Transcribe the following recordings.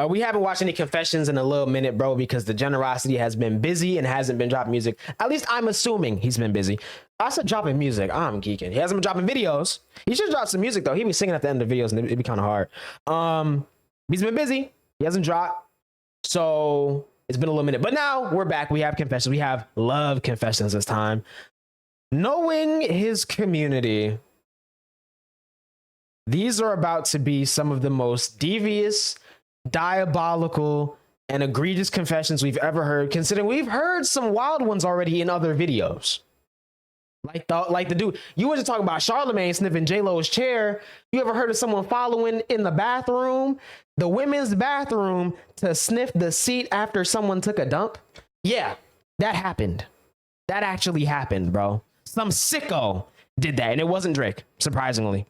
We haven't watched any confessions in a little minute, bro, because the Degenerocity has been busy and hasn't been dropping music. At least I'm assuming he's been busy. I said dropping music. I'm geeking. He hasn't been dropping videos. He should drop some music though. He be singing at the end of the videos and it'd be kind of hard. He's been busy. He hasn't dropped. So it's been a little minute. But now we're back. We have confessions. We have love confessions this time. Knowing his community, these are about to be some of the most devious, diabolical, and egregious confessions we've ever heard, considering we've heard some wild ones already in other videos. Like the dude, you were just talking about Charlemagne sniffing J-Lo's chair. You ever heard of someone following in the bathroom, the women's bathroom, to sniff the seat after someone took a dump? Yeah, that happened. That actually happened, bro. Some sicko did that, and it wasn't Drake, surprisingly.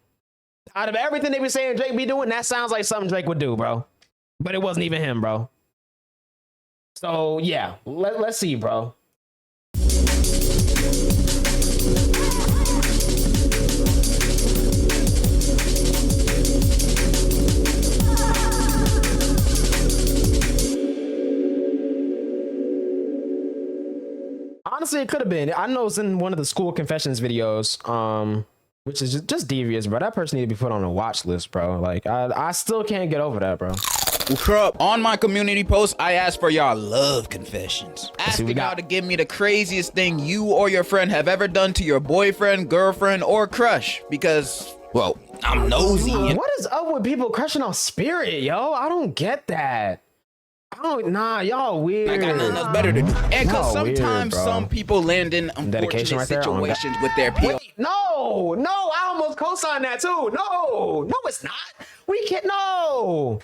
Out of everything they be saying Drake be doing, that sounds like something Drake would do, bro. But it wasn't even him, bro. So, yeah, let's see, bro. Honestly, it could have been. I know it's in one of the school confessions videos, which is just devious, bro. That person need to be put on a watch list, bro. Like, I still can't get over that, bro. Well, on my community post, I asked for y'all love confessions. Asking y'all to give me the craziest thing you or your friend have ever done to your boyfriend, girlfriend, or crush. Because, well, I'm nosy. What is up with people crushing on Spirit, yo? I don't get that. Nah, y'all weird. I got nothing else better to do. And because sometimes some people land in unfortunate situations with their PO. Wait, no, I almost co-signed that too. No, it's not. We can't. No.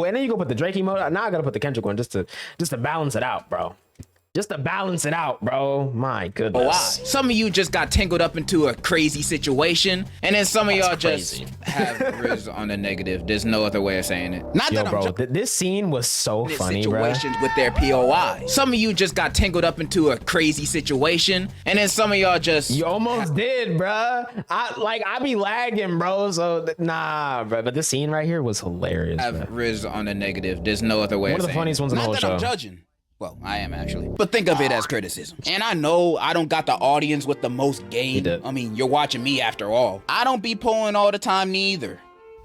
And then you go put the Drake emote. Now I gotta put the Kendrick one just to balance it out, bro. Just to balance it out, bro. My goodness. Wow. Some of you just got tangled up into a crazy situation, and then some of y'all just have riz on the negative. There's no other way of saying it. Not Yo, that bro, I'm this scene was so funny, bro. Situations with their POI. Some of you just got tangled up into a crazy situation, and then some of y'all just... You almost did, bro. I be lagging, bro. So nah, bro. But this scene right here was hilarious. Have riz on the negative. There's no other way of saying it. One of the funniest ones in the whole show. Not that I'm judging. Well, I am actually. But think of it as criticism. And I know I don't got the audience with the most game. I mean, you're watching me after all. I don't be pulling all the time neither.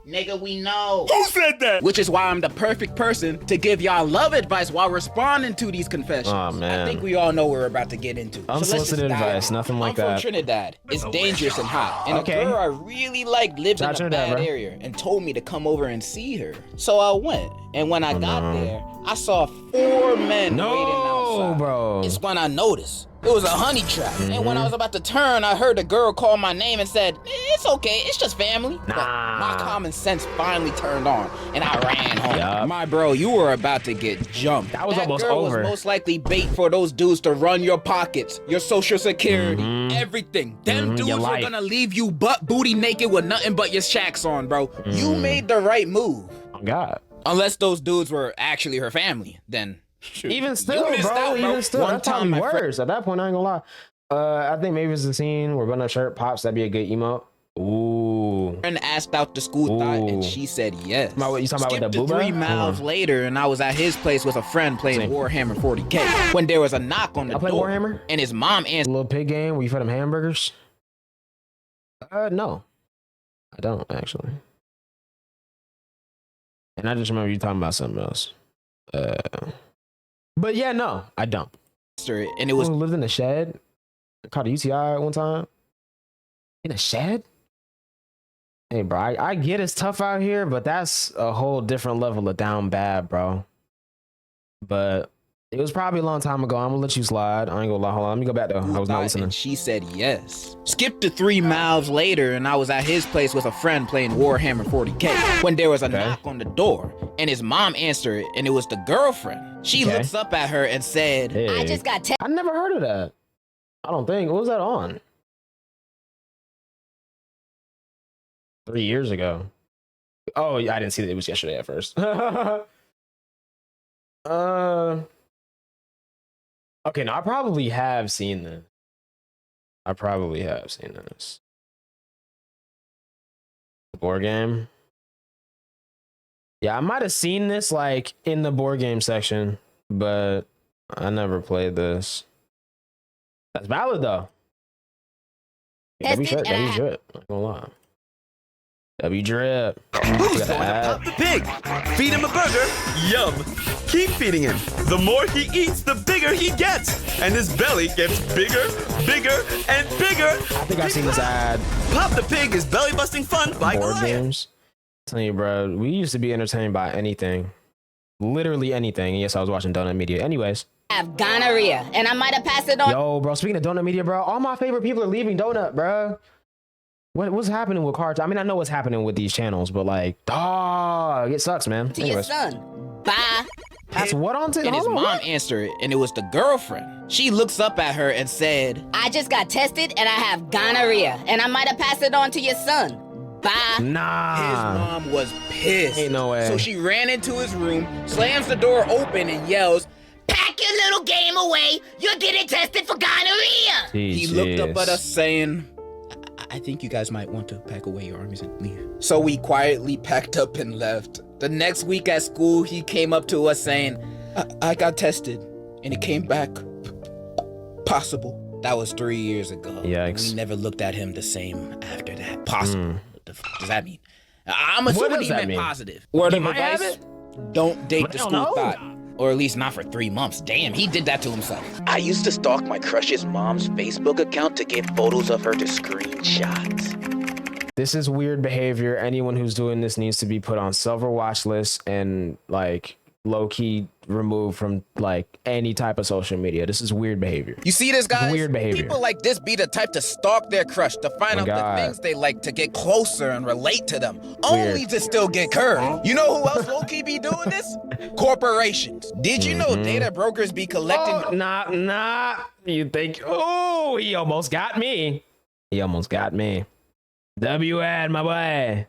Nigga, we know. Who said that? Which is why I'm the perfect person to give y'all love advice while responding to these confessions. Oh, man. I think we all know what we're about to get into. Unsolicited advice, nothing like that. I'm from Trinidad. It's dangerous and hot. And a girl I really liked lived in a bad area and told me to come over and see her. So I went. And when I got there, I saw 4 men waiting outside. Bro. It's when I noticed. It was a honey trap. And when I was about to turn, I heard a girl call my name and said, it's okay, it's just family. But my common sense finally turned on, and I ran home. My bro, you were about to get jumped. That was almost girl over. Was most likely bait for those dudes to run your pockets, your social security, everything. Them dudes were gonna leave you butt booty naked with nothing but your shacks on, bro. You made the right move. Oh, God. Unless those dudes were actually her family, then... Shoot. Even still, bro. Even still, that's probably worse. At that point, I ain't gonna lie. I think maybe it's the scene where Button Up Shirt pops. That'd be a good emote. Ooh. And asked out the school thought, and she said yes. You talking about with the booba? 3 miles later, and I was at his place with a friend playing Warhammer 40K. When there was a knock on the door, Warhammer? And his mom answered. A little pig game where you fed him hamburgers? No, I don't actually. And I just remember you talking about something else. But yeah, no, I don't. And it was lived in a shed. Caught a UTI one time. In a shed? Hey, bro, I get it's tough out here, but that's a whole different level of down bad, bro. But it was probably a long time ago. I'm gonna let you slide. I ain't gonna lie. Hold on, let me go back though. I was not listening. And she said yes. Skipped to 3 miles later, and I was at his place with a friend playing Warhammer 40K. When there was a knock on the door, and his mom answered, and it was the girlfriend. She looks up at her and said, hey. I just got I never heard of that. I don't think. What was that on? 3 years ago. Oh, I didn't see that. It was yesterday at first. Okay, no, I probably have seen this. Board game. Yeah, I might have seen this like in the board game section, but I never played this. That's valid though. W drip. Not gonna lie. W drip. Who's going to pop the pig? Feed him a burger? Yum. Keep feeding him. The more he eats, the bigger he gets. And his belly gets bigger, bigger, and bigger. I think I've seen this ad. Pop the Pig is belly busting fun by Board Goliath. games. I'm telling you, bro, we used to be entertained by anything. Literally anything. Yes, I was watching Donut Media. Anyways. I have gonorrhea, and I might have passed it on. Yo, bro, speaking of Donut Media, bro, all my favorite people are leaving Donut, bro. What's happening with cards? I mean, I know what's happening with these channels, but like, dog, it sucks, man. To your son. Bye. That's what on And his mom answered, and it was the girlfriend. She looks up at her and said, I just got tested, and I have gonorrhea, and I might have passed it on to your son. Bye. Nah. His mom was pissed. Ain't no way. So she ran into his room, slams the door open, and yells, Pack your little game away. You're getting tested for gonorrhea. He looked up at us saying, I think you guys might want to pack away your armies and leave. So we quietly packed up and left. The next week at school, he came up to us saying, I got tested, and it came back possible. That was 3 years ago. Yikes. We never looked at him the same after that. Possible. What the does that mean? I'm assuming he meant positive. Word of advice, don't date the school thought. Or at least not for 3 months. Damn, he did that to himself. I used to stalk my crush's mom's Facebook account to get photos of her to screenshot. This is weird behavior. Anyone who's doing this needs to be put on silver watch lists and like low-key removed from like any type of social media. This is weird behavior. You see this, guys? Weird behavior. People like this be the type to stalk their crush, to find out the things they like, to get closer and relate to them, only to still get curved. You know who else low-key be doing this? Corporations. Did you know data brokers be collecting... Nah. You think, oh, he almost got me. He almost got me. W-ad, my boy.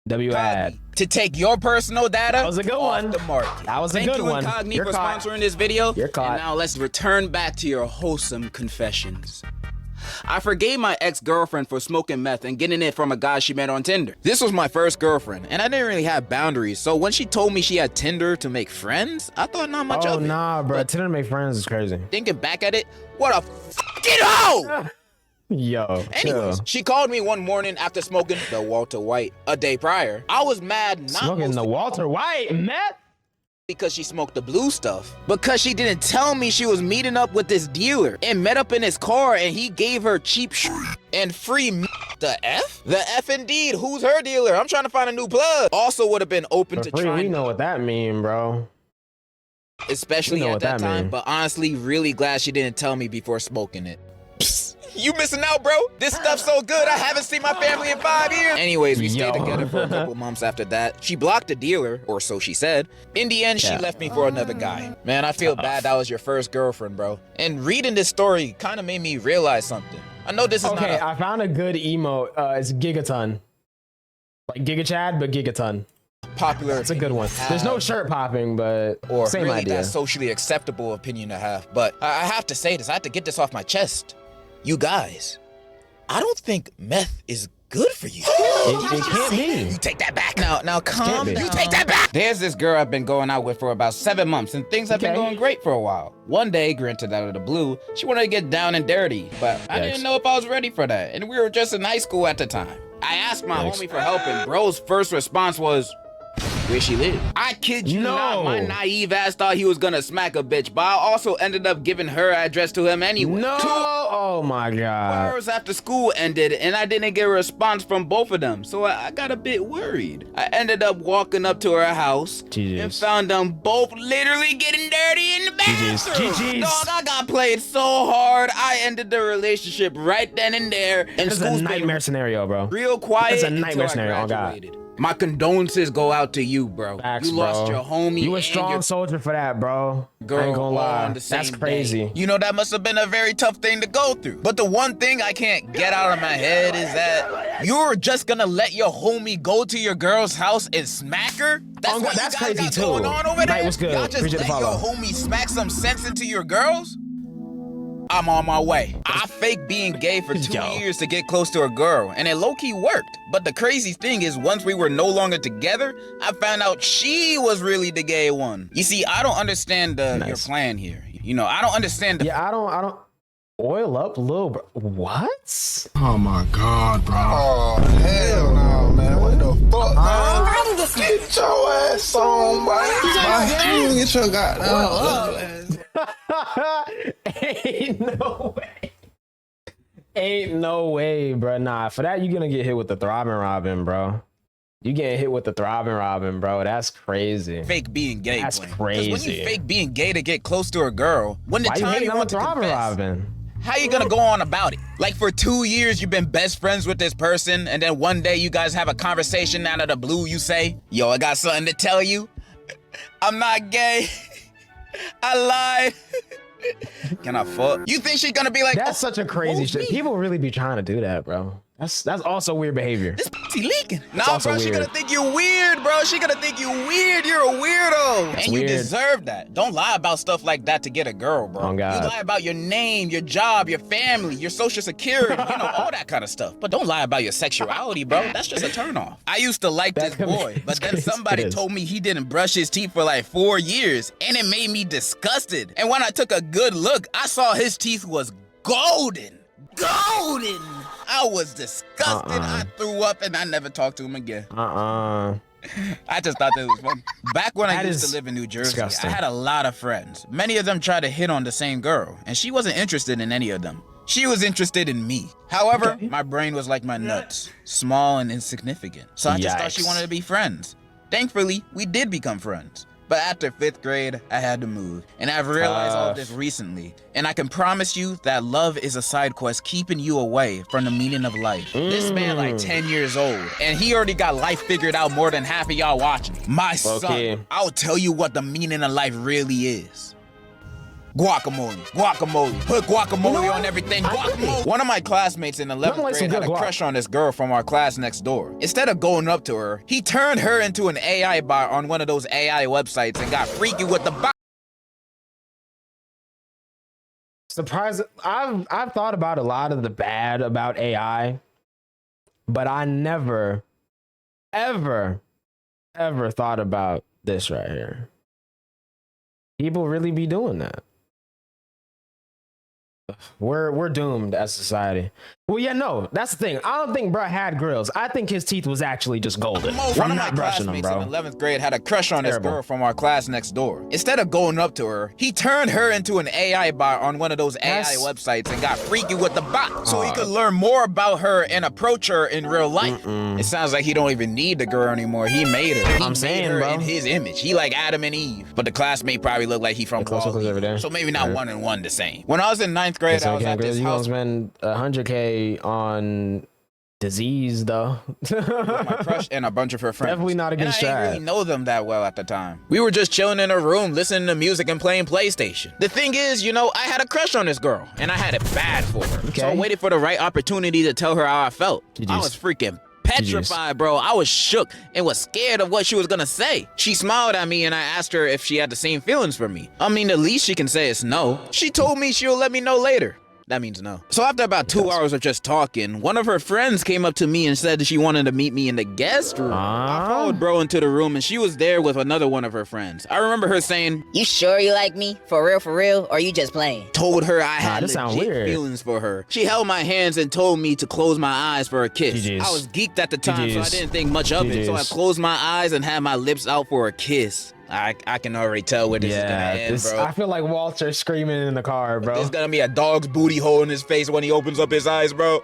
W-ad. To take your personal data That was a good one. the market. That was a good one. Thank you, Incognito, You're for caught. sponsoring this video. You're caught. And now let's return back to your wholesome confessions. I forgave my ex-girlfriend for smoking meth and getting it from a guy she met on Tinder. This was my first girlfriend, and I didn't really have boundaries, so when she told me she had Tinder to make friends, I thought not much of it. Oh, nah, bro. But Tinder to make friends is crazy. thinking back at it, what a fucking hoe! Yo, Anyways, she called me one morning after smoking the Walter White a day prior. I was mad not smoking the mostly Walter White meth? because she smoked the blue stuff, because she didn't tell me she was meeting up with this dealer and met up in his car and he gave her cheap and free the F? The F indeed. Who's her dealer? I'm trying to find a new plug. Also would have been open to For free, trying, we know what that mean, bro. especially we know at what that that time, mean. but honestly, really glad she didn't tell me before smoking it. You missing out, bro. This stuff's so good, I haven't seen my family in 5 years. Anyways, we stayed together for a couple months after that. She blocked the dealer, or so she said. In the end, she left me for another guy. Man, I feel bad that was your first girlfriend, bro. And reading this story kind of made me realize something. I know this is not Okay, a... I found a good emote. It's Gigaton. Like Giga Chad, but Gigaton. popular. It's a good one. There's no shirt popping, but or same really idea. that socially acceptable opinion to have. But I have to say this. I have to get this off my chest. You guys, I don't think meth is good for you. It can't be. You take that back. Now calm be. down. You take that back. There's this girl I've been going out with for about 7 months, and things have been going great for a while. One day, granted out of the blue, she wanted to get down and dirty, but I didn't know if I was ready for that, and we were just in high school at the time. I asked my homie for help, and bro's first response was, where she live? I kid you not, my naive ass thought he was gonna smack a bitch, but I also ended up giving her address to him anyway. No! Oh my god. 2 hours after school ended, and I didn't get a response from both of them, so I got a bit worried. I ended up walking up to her house and found them both literally getting dirty in the bathroom. Dog, I got played so hard, I ended the relationship right then and there. And This is a nightmare scenario, bro. Real quiet. It's a nightmare scenario, oh god. My condolences go out to you, bro. Facts, you lost bro. your homie. You a and strong your soldier for that, bro. girl I ain't gonna lie. on the same That's crazy. day. You know, that must have been a very tough thing to go through. But the one thing I can't get out of my head is that you're just gonna let your homie go to your girl's house and smack her? That's what that's you guys crazy got too. going on over there? Mate, what's good? Y'all just Appreciate let the your follow. homie smack some sense into your girls? I'm on my way. I faked being gay for 2 years to get close to a girl, and it low-key worked. But the crazy thing is, once we were no longer together, I found out she was really the gay one. You see, I don't understand your plan here. You know, I don't understand the— Yeah, I don't oil up a little, bro. What? Oh my God, bro. Oh, hell no, man. What the fuck, man? Just get your ass on, man. Get your goddamn Ain't no way. Ain't no way, bro. Nah, for that, you're gonna get hit with the throbbing Robin, bro. You getting hit with the throbbing Robin, bro. That's crazy. Fake being gay. That's plan. crazy. When you fake being gay to get close to a girl, when the Why time you want to throbbing confess, Robin? how you gonna go on about it? Like for 2 years you've been best friends with this person, and then one day you guys have a conversation out of the blue. You say, "Yo, I got something to tell you. I'm not gay. I lied." Can I fuck? You think she's gonna be like, that's such a crazy shit. People really be trying to do that, bro. That's also weird behavior. This pussy leaking. Nah, bro, she gonna think you're weird, bro. She gonna think you weird. You're a weirdo. That's and you weird. Deserve that. Don't lie about stuff like that to get a girl, bro. Oh, God. You lie about your name, your job, your family, your social security, you know, all that kind of stuff. But don't lie about your sexuality, bro. That's just a turnoff. I used to like this boy, but then somebody told me he didn't brush his teeth for like 4 years, and it made me disgusted. And when I took a good look, I saw his teeth was golden. Golden! I was disgusted. I threw up and I never talked to him again. I just thought that was fun. Back when I used to live in New Jersey, disgusting. I had a lot of friends. Many of them tried to hit on the same girl, and she wasn't interested in any of them. She was interested in me. However, my brain was like my nuts, small and insignificant. So I just thought she wanted to be friends. Thankfully, we did become friends. But after 5th grade, I had to move. And I've realized all this recently. And I can promise you that love is a side quest keeping you away from the meaning of life. This man like 10 years old, and he already got life figured out more than half of y'all watching. My son, I'll tell you what the meaning of life really is. Guacamole, guacamole, put guacamole on everything, guacamole. One of my classmates in 11th grade had a crush on this girl from our class next door. Instead of going up to her, he turned her into an AI bot on one of those AI websites and got freaky with the bot. Surprised. I've thought about a lot of the bad about AI, but I never, ever thought about this right here. People really be doing that. We're doomed as society. Well, yeah, no, that's the thing. I don't think bro had grills. I think his teeth was actually just golden. One of my classmates in 11th grade had a crush on this girl from our class next door. Instead of going up to her, he turned her into an AI bot on one of those AI websites and got freaky with the bot so he could learn more about her and approach her in real life. It sounds like he don't even need the girl anymore. He made her. He made her in his image. He like Adam and Eve. But the classmate probably looked like he from Wall-E. So maybe not 1 and 1 the same. When I was in 9th grade, I was at this house. You gonna spend $100K on disease though. With my crush and a bunch of her friends. Definitely not a good strat. I didn't really know them that well at the time. We were just chilling in a room, listening to music and playing PlayStation. The thing is, you know, I had a crush on this girl, and I had it bad for her. So I waited for the right opportunity to tell her how I felt. I was freaking petrified, bro. I was shook and was scared of what she was gonna say. She smiled at me and I asked her if she had the same feelings for me. I mean, the least she can say is no. She told me she'll let me know later. That means no. So after about 2 hours of just talking, one of her friends came up to me and said that she wanted to meet me in the guest room. I followed bro into the room and she was there with another one of her friends. I remember her saying, "You sure you like me? For real? Or you just playing?" Told her I had legit feelings for her. She held my hands and told me to close my eyes for a kiss. I was geeked at the time, so I didn't think much of it. So I closed my eyes and had my lips out for a kiss. I can already tell where this is gonna end, bro. I feel like Walter screaming in the car, bro. There's gonna be a dog's booty hole in his face when he opens up his eyes, bro.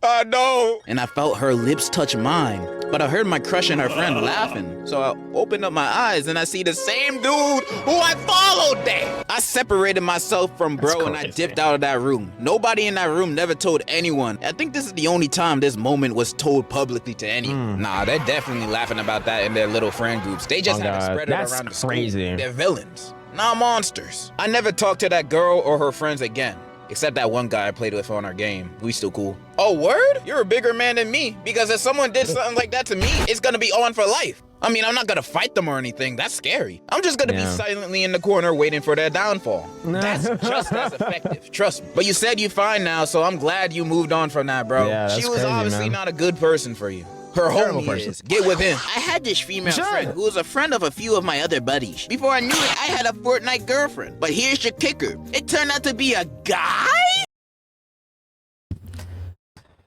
I know. And I felt her lips touch mine, but I heard my crush and her friend laughing. So I opened up my eyes and I see the same dude who I followed there. I separated myself from bro and I dipped out of that room. Nobody in that room never told anyone. I think this is the only time this moment was told publicly to anyone. Nah, they're definitely laughing about that in their little friend groups. They just haven't spread it around the school. They're villains, not monsters. I never talked to that girl or her friends again. Except that one guy I played with on our game. We still cool. Oh, word? You're a bigger man than me. Because if someone did something like that to me, it's gonna be on for life. I mean, I'm not gonna fight them or anything. That's scary. I'm just gonna be silently in the corner waiting for their downfall. That's just as effective. Trust me. But you said you're fine now, so I'm glad you moved on from that, bro. Yeah, she was crazy, obviously man. not a good person for you. Her homie is. Get with him. I had this female friend who was a friend of a few of my other buddies. Before I knew it, I had a Fortnite girlfriend. But here's the kicker. It turned out to be a guy?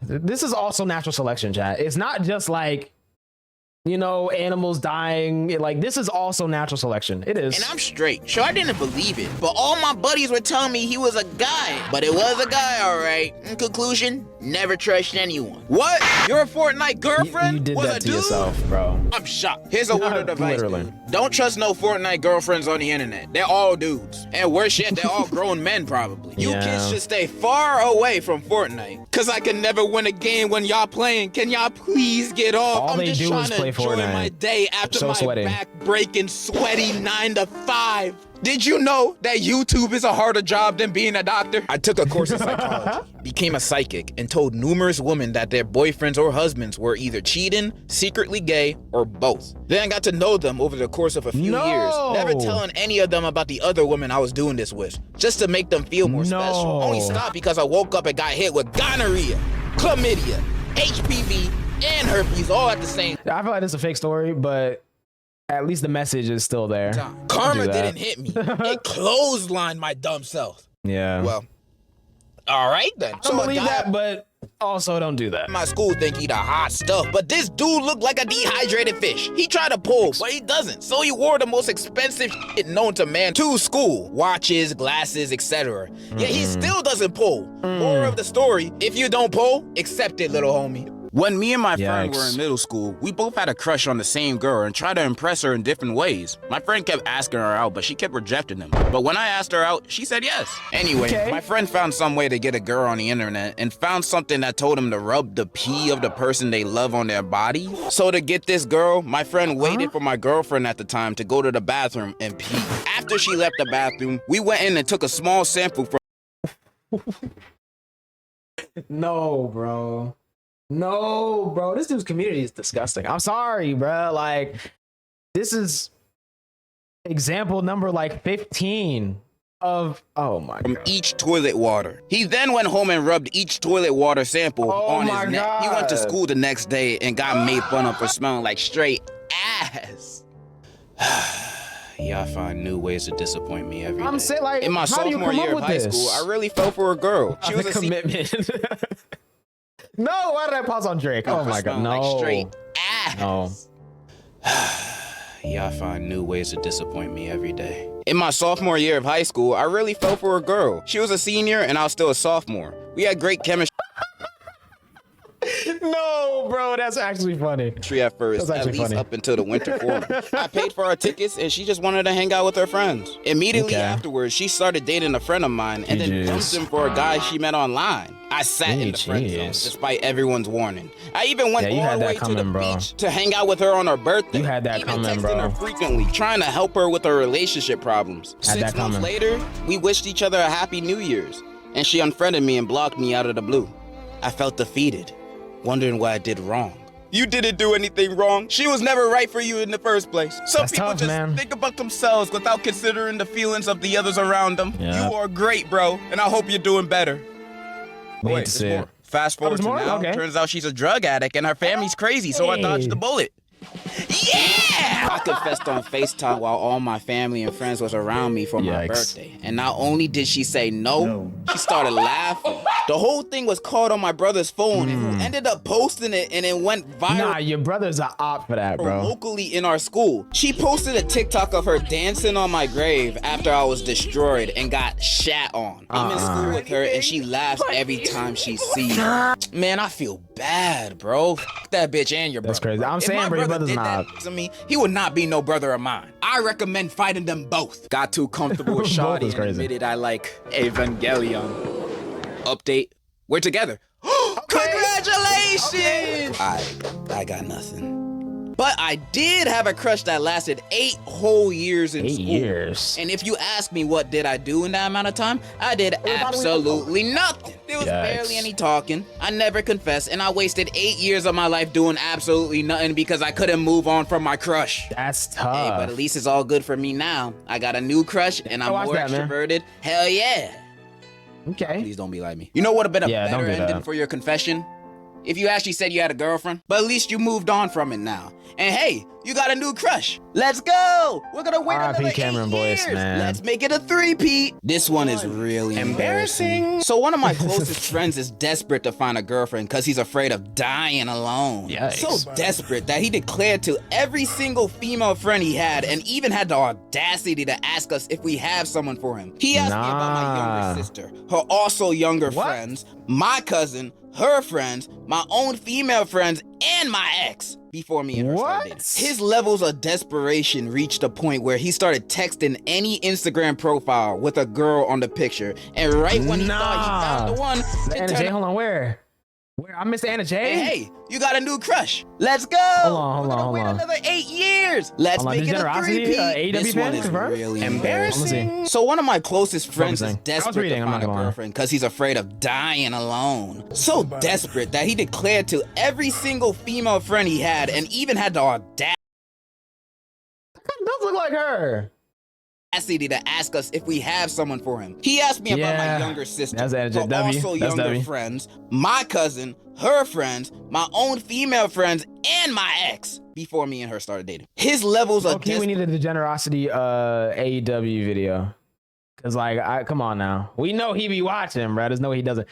This is also natural selection, chat. It's not just like, you know, animals dying. Like, this is also natural selection. It is. And I'm straight. Sure, I didn't believe it. But all my buddies were telling me he was a guy. But it was a guy, all right. In conclusion, never trust anyone. What? Your Fortnite girlfriend You did was that a to dude? yourself, bro. I'm shocked. Here's a word of advice, Literally. dude. Don't trust no Fortnite girlfriends on the internet. They're all dudes. And worse yet, they're all grown men, probably. You kids should stay far away from Fortnite. Cause I can never win a game when y'all playing. Can y'all please get off? All I'm they just do trying is to play enjoy Fortnite. my day after So my sweaty. back-breaking, sweaty 9 to 5. Did you know that YouTube is a harder job than being a doctor? I took a course in psychology, became a psychic, and told numerous women that their boyfriends or husbands were either cheating, secretly gay, or both. Then I got to know them over the course of a few years, never telling any of them about the other women I was doing this with, just to make them feel more special. Only stopped because I woke up and got hit with gonorrhea, chlamydia, HPV, and herpes all at the same I feel like it's a fake story, but at least the message is still there. time. Karma didn't hit me. It clotheslined my dumb self. Yeah. Well, all right then. I don't believe that, but also don't do that. My school think he the hot stuff, but this dude looked like a dehydrated fish. He tried to pull, but he doesn't. So he wore the most expensive shit known to man to school. Watches, glasses, etc. Yet he still doesn't pull. Moral of the story, if you don't pull, accept it, little homie. When me and my friend were in middle school, we both had a crush on the same girl and tried to impress her in different ways. My friend kept asking her out, but she kept rejecting him. But when I asked her out, she said yes. Anyway, my friend found some way to get a girl on the internet and found something that told him to rub the pee of the person they love on their body. So to get this girl, my friend waited for my girlfriend at the time to go to the bathroom and pee. After she left the bathroom, we went in and took a small sample from No, bro. No, bro. This dude's community is disgusting. I'm sorry, bro. Like, this is example number like 15 of, oh my from God. each toilet water. He then went home and rubbed each toilet water sample on his neck. He went to school the next day and got made fun of for smelling like straight ass. Y'all find new ways to disappoint me every day. I'm saying, like, in my how do you sophomore come up year of with high this? school, I really fell for a girl. She was a a commitment. No, why did I pause on Drake? Oh my God, no. Like straight ass. No. Y'all find new ways to disappoint me every day. In my sophomore year of high school, I really fell for a girl. She was a senior and I was still a sophomore. We had great chemistry No, bro, that's actually funny. at first, That's at actually least funny. up until the winter forum. I paid for our tickets and she just wanted to hang out with her friends. Immediately afterwards, she started dating a friend of mine and then dumped him for a guy she met online. I sat in the friend zone despite everyone's warning. I even went all the way to the beach to hang out with her on her birthday. You had that even coming, texting bro. her frequently, trying to help her with her relationship problems. Had that 6 months coming. later, we wished each other a happy New Year's, and she unfriended me and blocked me out of the blue. I felt defeated, wondering what I did wrong. You didn't do anything wrong. She was never right for you in the first place. Some That's people tough, just man. think about themselves without considering the feelings of the others around them. Yeah. You are great, bro, and I hope you're doing better. Wait to there's see more. it. Fast forward there's to more? now, Okay. turns out she's a drug addict and her family's crazy, so I dodged the bullet. Yeah! I confessed on FaceTime while all my family and friends was around me for my Yikes. birthday. And not only did she say no, she started laughing. The whole thing was caught on my brother's phone and who ended up posting it and it went viral. Nah, your brother's an op for that, bro. Locally in our school. She posted a TikTok of her dancing on my grave after I was destroyed and got shat on. I'm in school with her and she laughs every time she sees me. Man, I feel bad, bro. F that bitch and your brother. That's crazy. I'm If saying, my bro, your brother brother's did not. that to me, he would not be no brother of mine. I recommend fighting them both. Got too comfortable with Both Shawty is and crazy. admitted I like Evangelion. Update. We're together. Congratulations! I got nothing. But I did have a crush that lasted 8 whole years in 8 school. years. And if you ask me what did I do in that amount of time, I did absolutely nothing. There was barely any talking. I never confessed, and I wasted 8 years of my life doing absolutely nothing because I couldn't move on from my crush. That's tough. Hey, but at least it's all good for me now. I got a new crush, and I'm more extroverted. Hell yeah. Okay. Please don't be like me. You know what would have been a better ending that. for your confession? If you actually said you had a girlfriend, but at least you moved on from it now. And hey, you got a new crush. Let's go. We're gonna wait another 8 Cameron Boyce, years. man. Let's make it a 3-peat. This one is really embarrassing. So one of my closest friends is desperate to find a girlfriend because he's afraid of dying alone. Yikes. So desperate that he declared to every single female friend he had and even had the audacity to ask us if we have someone for him. He asked me about my younger sister, her also younger friends, my cousin, her friends, my own female friends, and my ex before me and her started dating. His levels of desperation reached a point where he started texting any Instagram profile with a girl on the picture, and right when he thought he found the one, Anna J, hold on, where? I missed Anna J. Hey, you got a new crush. Let's go. Hold on. Wait another 8 years. Let's make it a 3-peat. This one is really embarrassing. So one of my closest friends is desperate to find a girlfriend because he's afraid of dying alone. So desperate that he declared to every single female friend he had and even had the audacity Does look like her. To ask us if we have someone for him. He asked me about my younger sister, That's her also younger friends, my cousin, her friends, my own female friends, and my ex before me and her started dating. His levels of we need a Degenerocity AEW video. Cause like, come on now. We know he be watching, bro. There's no way he doesn't.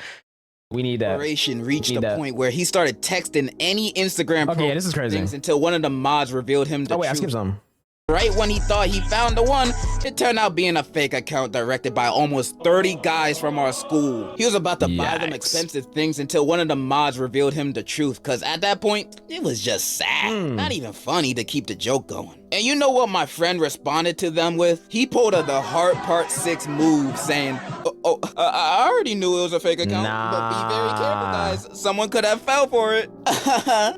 We need that. Reached a point where he started texting any Instagram this is crazy. things until one of the mods revealed him the truth. I skipped some. Right when he thought he found the one, it turned out being a fake account directed by almost 30 guys from our school. He was about to buy them expensive things until one of the mods revealed him the truth, cause at that point, it was just sad. Not even funny to keep the joke going. And you know what my friend responded to them with? He pulled the Heart Part 6 move saying, I already knew it was a fake account, but be very careful, guys. Someone could have fell for it.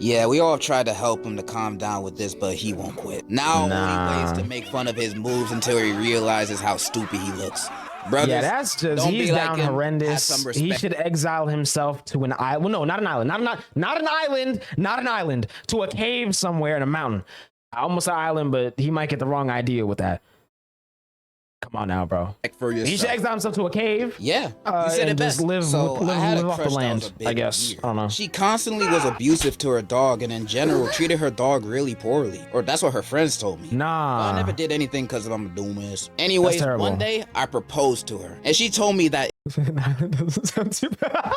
Yeah, we all tried to help him to calm down with this, but he won't quit. Now only ways to make fun of his moves until he realizes how stupid he looks. Brothers, yeah, that's just, he's down horrendous. He should exile himself to an island. Well, no, not an island. Not an island. To a cave somewhere in a mountain. I almost said island, but he might get the wrong idea with that. Come on now, bro. He should exile himself to a cave. Yeah, you said it best. Live off the land, I guess. I don't know. She constantly was abusive to her dog and in general treated her dog really poorly. Or that's what her friends told me. Nah. I never did anything because I'm a dumbass. Anyways, one day I proposed to her and she told me that doesn't sound too bad.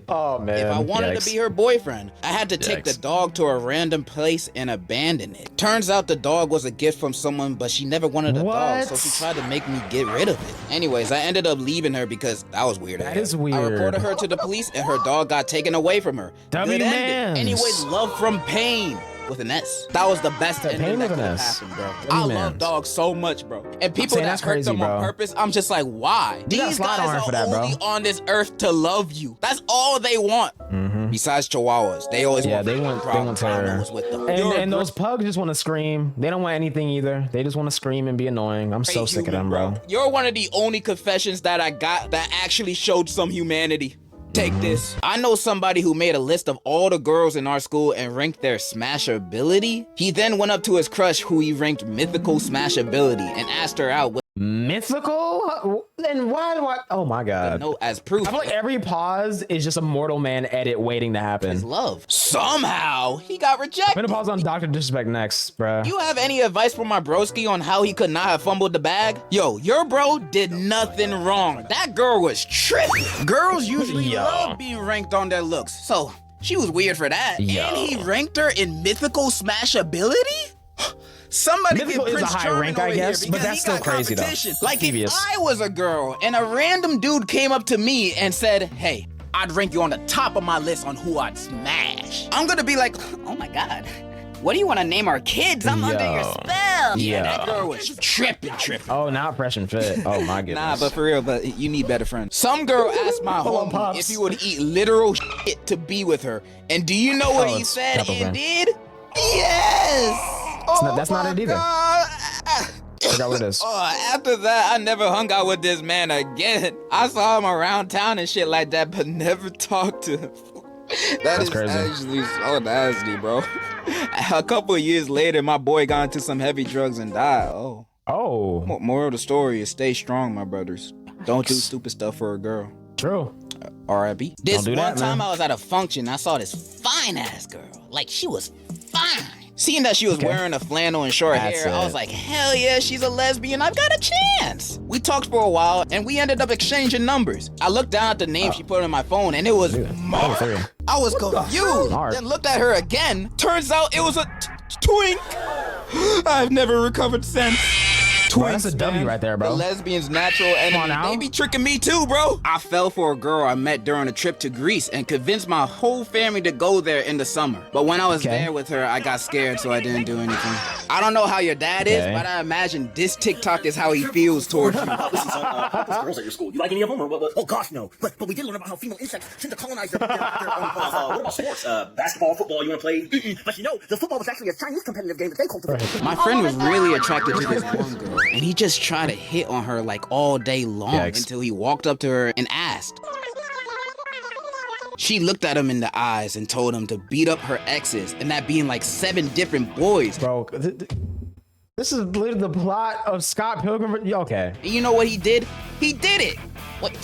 Oh man. If I wanted to be her boyfriend, I had to take the dog to a random place and abandon it. Turns out the dog was a gift from someone, but she never wanted a dog, so she tried to make me get rid of it. Anyways, I ended up leaving her because that was weird. That is weird. I reported her to the police and her dog got taken away from her. Good ending. Anyways, love from pain. With an S. That was the best ending that could have happened, bro. I love dogs so much, bro. And people that hurt them on purpose, I'm just like, why? These guys are only on this earth to love you. That's all they want. Besides chihuahuas, they always want terror. With them. And those pugs just want to scream. They don't want anything either. They just want to scream and be annoying. I'm so sick of them, bro. You're one of the only confessions that I got that actually showed some humanity. Take this. I know somebody who made a list of all the girls in our school and ranked their smashability. He then went up to his crush who he ranked mythical smashability and asked her out with mythical? Then why do I? Oh my god! No, as proof. I feel like every pause is just a Mortal Man edit waiting to happen. His love. Somehow he got rejected. I'm gonna pause on Dr. Disrespect next, bruh. You have any advice for my broski on how he could not have fumbled the bag? Yo, your bro did nothing wrong. That girl was tripping. Girls usually love being ranked on their looks, so she was weird for that. And he ranked her in mythical smashability? Somebody mythical get is Prince a high Charming rank, I guess, but that's still crazy though. Like if I was a girl and a random dude came up to me and said, hey, I'd rank you on the top of my list on who I'd smash. I'm gonna be like, oh my god, What do you want to name our kids? I'm under your spell. Yeah, that girl was tripping. Oh, not fresh and fit. Oh my goodness. Nah, but for real, but you need better friends. Some girl asked my homie if he would eat literal shit to be with her. And do you know what he said and did? Yes! That's not it either. I forgot what it is. After that, I never hung out with this man again. I saw him around town and shit like that, but never talked to him. That's crazy. Actually so nasty, bro. A couple of years later, my boy got into some heavy drugs and died. Oh. Moral of the story is stay strong, my brothers. Don't do stupid stuff for a girl. True. R.I.P. This one time I was at a function, I saw this fine ass girl. Like, she was fine. Seeing that she was wearing a flannel and short hair, I was like, hell yeah, she's a lesbian. I've got a chance. We talked for a while and we ended up exchanging numbers. I looked down at the name she put on my phone and it was Mark. I was confused. Then looked at her again. Turns out it was a twink. I've never recovered since. That's a W right there, bro. The lesbian's natural enemy. They be tricking me too, bro. I fell for a girl I met during a trip to Greece and convinced my whole family to go there in the summer. But when I was there with her, I got scared, so I didn't do anything. I don't know how your dad is, but I imagine this TikTok is how he feels towards you. Listen, son, girls at your school. You like any of them? Or, oh gosh, no. But we did learn about how female insects tend to colonize their own what about sports? Basketball, football, you want to play? But you know, the football was actually a Chinese competitive game that they cultivated. My friend was really attracted to this one girl. And he just tried to hit on her like all day long until he walked up to her and asked. She looked at him in the eyes and told him to beat up her exes, and that being like 7 different boys. Bro, this is literally the plot of Scott Pilgrim. Okay. And you know what he did? He did it. What?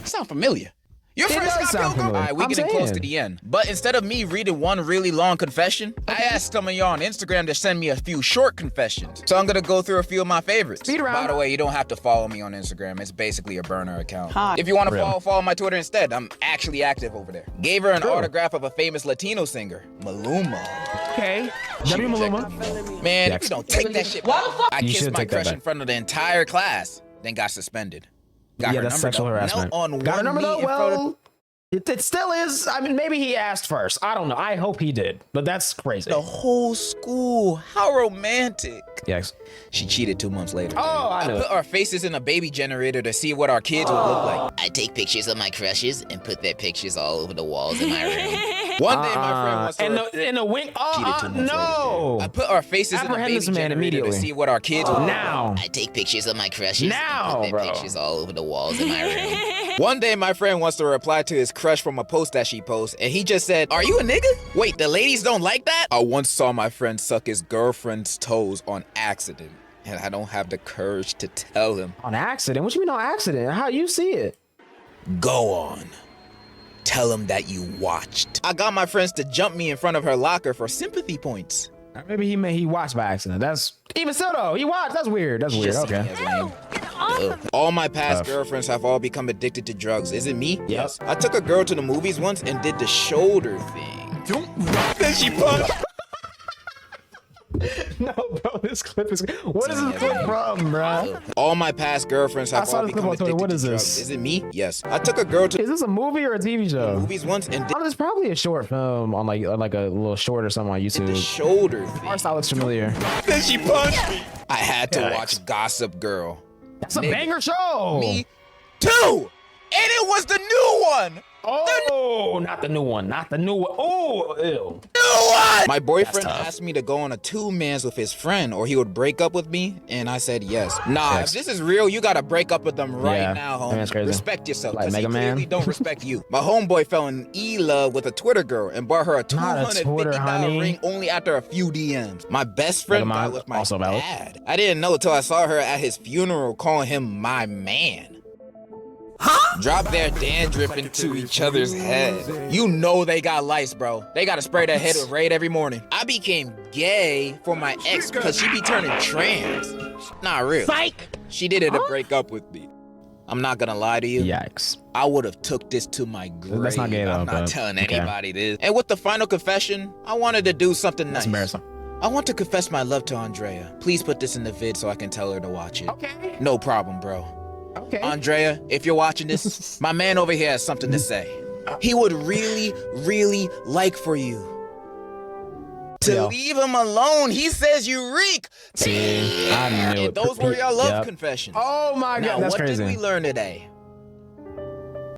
Sound familiar? Your friend Scott Pilgrim? All right, we're getting close to the end. But instead of me reading one really long confession, I asked some of y'all on Instagram to send me a few short confessions. So I'm gonna go through a few of my favorites. Speed round. By the way, you don't have to follow me on Instagram. It's basically a burner account. If you want to follow my Twitter instead. I'm actually active over there. Gave her an autograph of a famous Latino singer, Maluma. Okay. W Maluma. Man, if you don't take that shit, I kissed my crush in front of the entire class, then got suspended. Got her that's number sexual harassment. Got her number though? Well, it still is. I mean, maybe he asked first. I don't know. I hope he did, but that's crazy. The whole school. How romantic. Yes. She cheated 2 months later. Oh, I know. Put our faces in a baby generator to see what our kids would look like. I take pictures of my crushes and put their pictures all over the walls in my room. One day, my friend wants to. In a wink. Cheated 2 months no. later. I put our faces in a baby generator to see what our kids would look like. Now. I take pictures of my crushes and put their pictures all over the walls in my room. One day, my friend wants to reply to his crush from a post that she posts, and he just said, "Are you a nigga? Wait, the ladies don't like that?" I once saw my friend suck his girlfriend's toes on accident, and I don't have the courage to tell him. On accident? What you mean on accident? How you see it? Go on. Tell him that you watched. I got my friends to jump me in front of her locker for sympathy points. Maybe he watched by accident. That's even still though. He watched. That's weird. That's weird. Okay. All my past girlfriends have all become addicted to drugs. Is it me? Yes. I took a girl to the movies once and did the shoulder thing. Then she punched. No, bro, this clip is. What is this clip from, bro? All my past girlfriends have all become addicted what is to this? drugs. Is it me? Yes. I took a girl to. Is this a movie or a TV show? Movies once and did. Oh, it's probably a short film on like a little short or something on YouTube. The shoulder thing. Our style looks familiar. Then she punched me. I had to watch Gossip Girl. That's a banger show. Me too. And it was the new one. Oh, not the new one. Not the new one. Oh, ew. New one. My boyfriend asked me to go on a 2-mans with his friend or he would break up with me. And I said yes. Nah, if this is real, you got to break up with them right now, homie. Respect yourself. Like Mega Man. Clearly don't respect you. My homeboy fell in love with a Twitter girl and bought her a $250 ring only after a few DMs. My best friend thought was my dad. I didn't know until I saw her at his funeral calling him my man. Drop their dandruff into each other's head. You know they got lice, bro. They gotta spray their head with Raid every morning. I became gay for my ex because she be turning trans. Not real. Psych. She did it to break up with me. I'm not gonna lie to you. Yikes. I would have took this to my grave. That's not gay though. I'm not telling anybody this. And with the final confession, I wanted to do something nice. That's embarrassing. I want to confess my love to Andrea. Please put this in the vid so I can tell her to watch it. Okay. No problem, bro. Okay. Andrea, if you're watching this, my man over here has something to say. He would really, really like for you To leave him alone. He says you reek. See, I knew it. Those were your love Yep. confessions. Oh my Now, God, that's what crazy. did we learn today?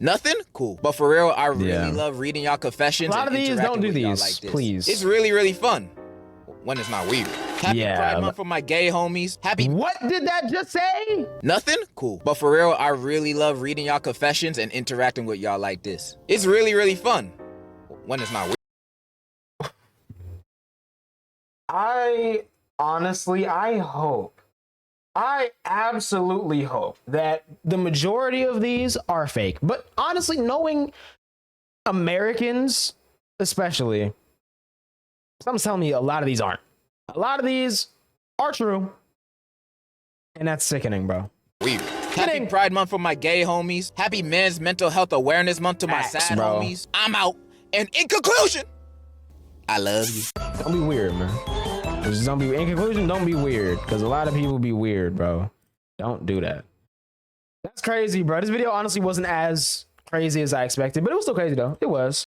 Nothing? Cool. But for real, I really Yeah. love reading y'all confessions. A lot of and these, interacting don't do with y'all these, like this. please. It's really, really fun. When it's not weird. Happy Yeah, Pride Month for my gay homies. Happy... What did that just say? Nothing? Cool. But for real, I really love reading y'all confessions and interacting with y'all like this. It's really, really fun. When it's not weird. I absolutely hope that the majority of these are fake. But honestly, knowing Americans, especially, something's telling me a lot of these aren't. A lot of these are true. And that's sickening, bro. Weird. Happy Pride Month for my gay homies. Happy Men's Mental Health Awareness Month to my sad bro. homies. I'm out. And in conclusion, I love you. Don't be weird, man. Just don't be, in conclusion, don't be weird. Because a lot of people be weird, bro. Don't do that. That's crazy, bro. This video honestly wasn't as crazy as I expected, but it was still crazy, though. It was.